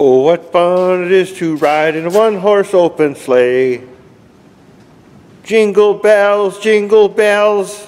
Oh, what fun it is to ride in a one-horse open sleigh. Jingle bells, jingle bells.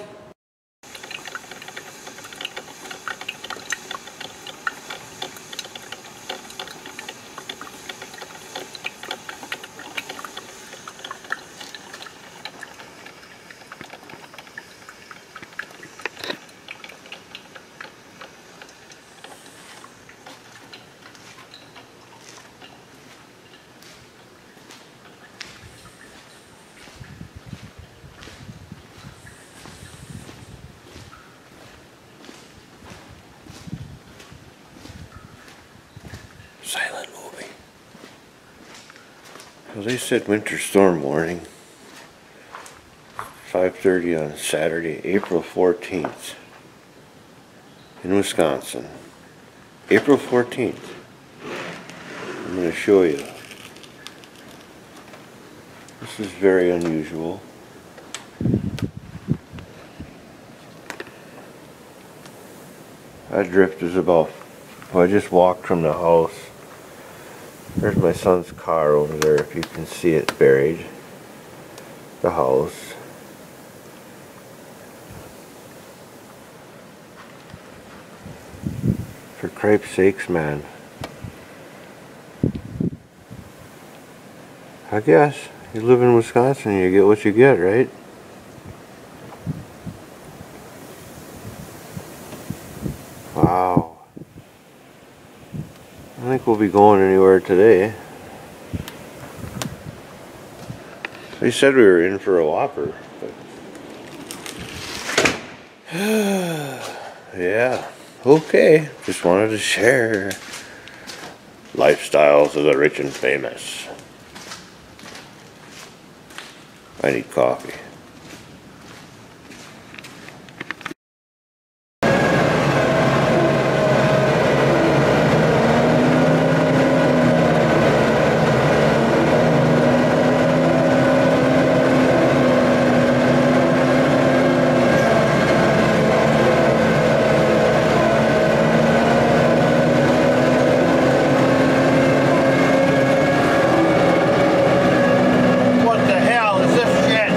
Silent movie. Well, they said winter storm warning. 5:30 on Saturday, April 14th in Wisconsin. April 14th. I'm going to show you. This is very unusual. That drift is about, well, I just walked from the house. There's my son's car over there, if you can see it buried. The house. For cripe's sakes, man. I guess. You live in Wisconsin, you get what you get, right? Wow. I don't think we'll be going anywhere today. They said we were in for a whopper. But yeah. Okay. Just wanted to share lifestyles of the rich and famous. I need coffee. What the hell is this shit?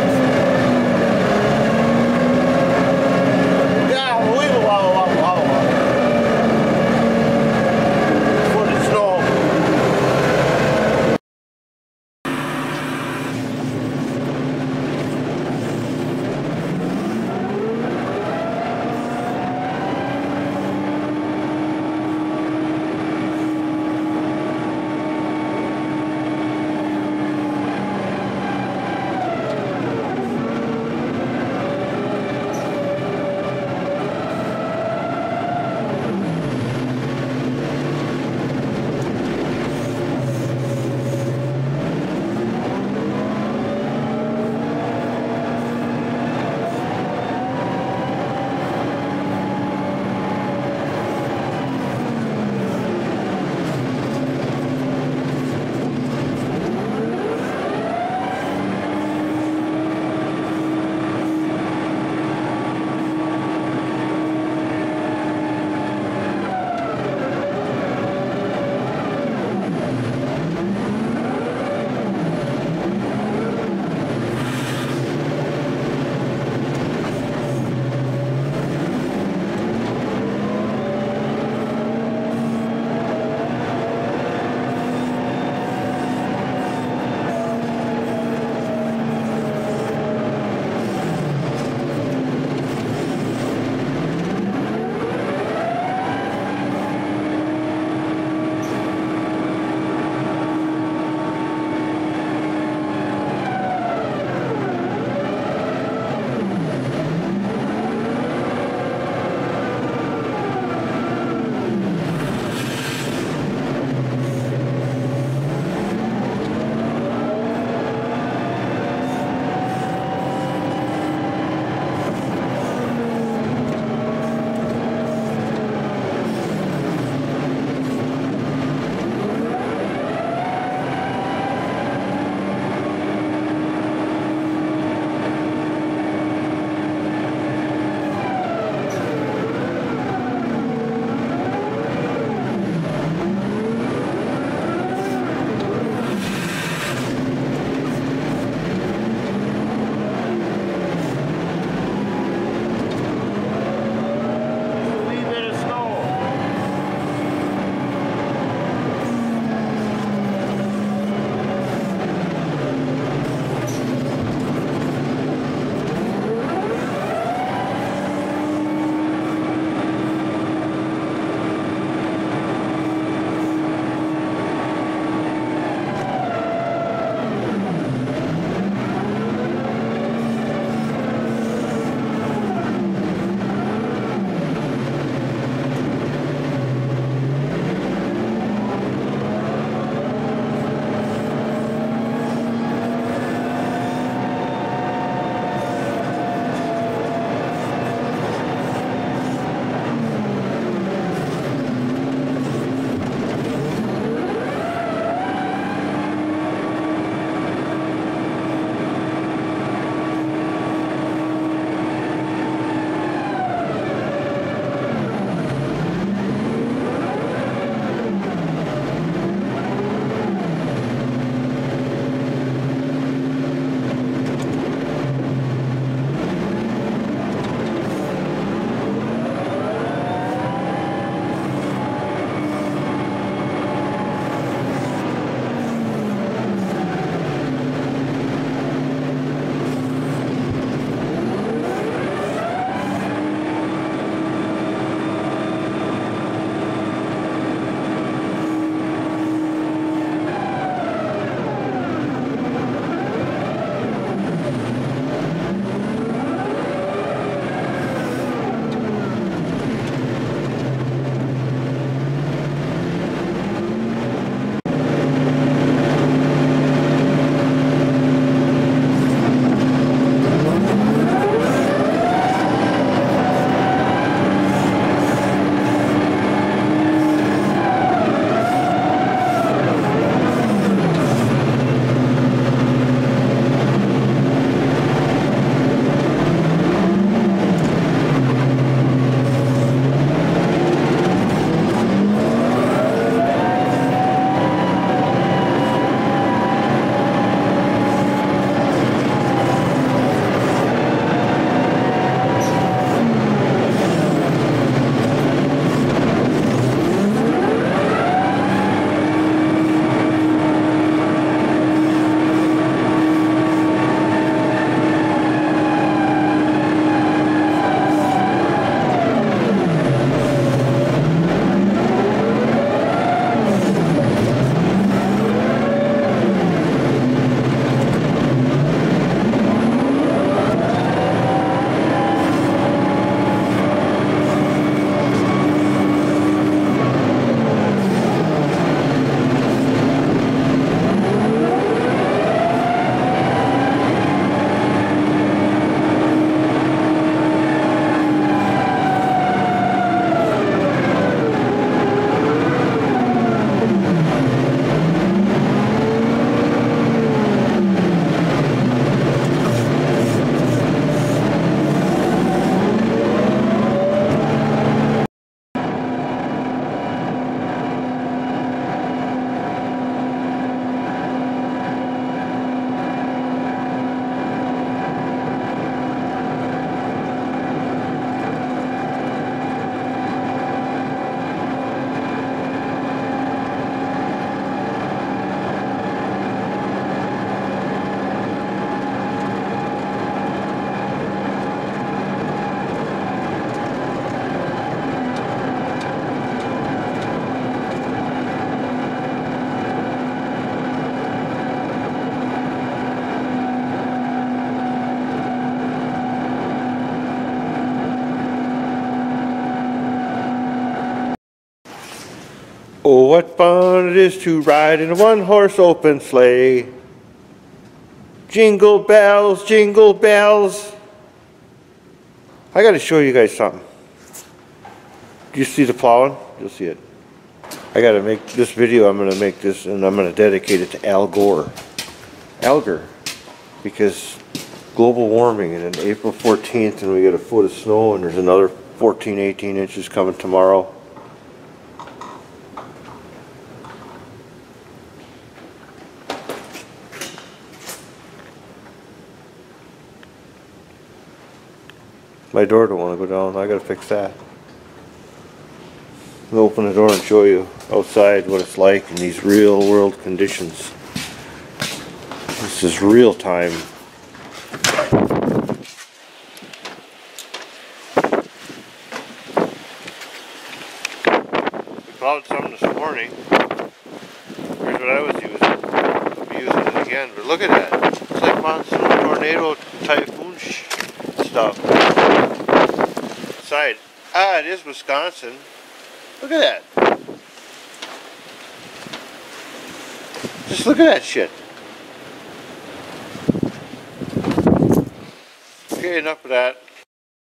Oh, what fun it is to ride in a one-horse open sleigh. Jingle bells, jingle bells. I gotta show you guys something. Do you see the plowing? You'll see it. I gotta make this video, I'm gonna make this and I'm gonna dedicate it to Al Gore. Alger. Because global warming, and then April 14th and we get a foot of snow and there's another 14, 18 inches coming tomorrow. My door don't want to go down. I gotta fix that. I'll open the door and show you outside what it's like in these real world conditions. This is real time. We plowed some this morning. Here's what I was using. I'll be using it again. But look at that. It's like monsoon, tornado, typhoon stuff. Outside. Ah, it is Wisconsin. Look at that. Just look at that shit. Okay, enough of that.